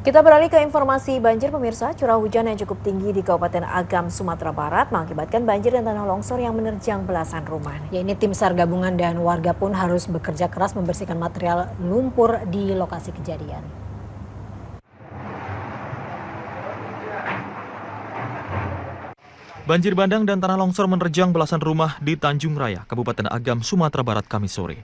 Kita beralih ke informasi banjir pemirsa. Curah hujan yang cukup tinggi di Kabupaten Agam, Sumatera Barat mengakibatkan banjir dan tanah longsor yang menerjang belasan rumah. Ya, ini tim SAR gabungan dan warga pun harus bekerja keras membersihkan material lumpur di lokasi kejadian. Banjir bandang dan tanah longsor menerjang belasan rumah di Tanjung Raya, Kabupaten Agam, Sumatera Barat, Kamis sore.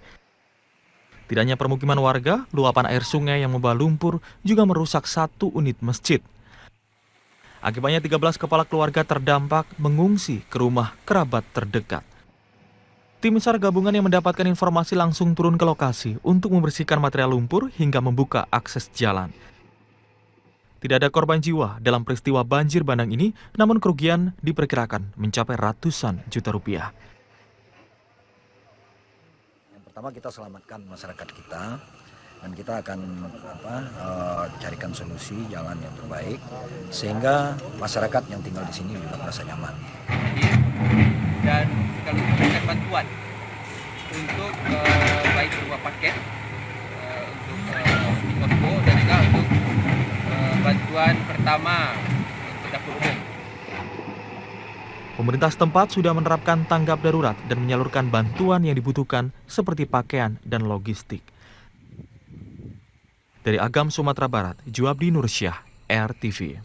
Tidak hanya permukiman warga, luapan air sungai yang membawa lumpur juga merusak satu unit masjid. Akibatnya 13 kepala keluarga terdampak mengungsi ke rumah kerabat terdekat. Tim SAR gabungan yang mendapatkan informasi langsung turun ke lokasi untuk membersihkan material lumpur hingga membuka akses jalan. Tidak ada korban jiwa dalam peristiwa banjir bandang ini, namun kerugian diperkirakan mencapai ratusan juta rupiah. Yang pertama kita selamatkan masyarakat kita dan kita akan carikan solusi jalan yang terbaik sehingga masyarakat yang tinggal di sini juga merasa nyaman. Dan kalau memberikan bantuan untuk baik berupa paket untuk posko dan juga untuk bantuan pertama untuk dapur umum. Pemerintah setempat sudah menerapkan tanggap darurat dan menyalurkan bantuan yang dibutuhkan seperti pakaian dan logistik. Dari Agam, Sumatera Barat, Juabdi Nursyah, RTV.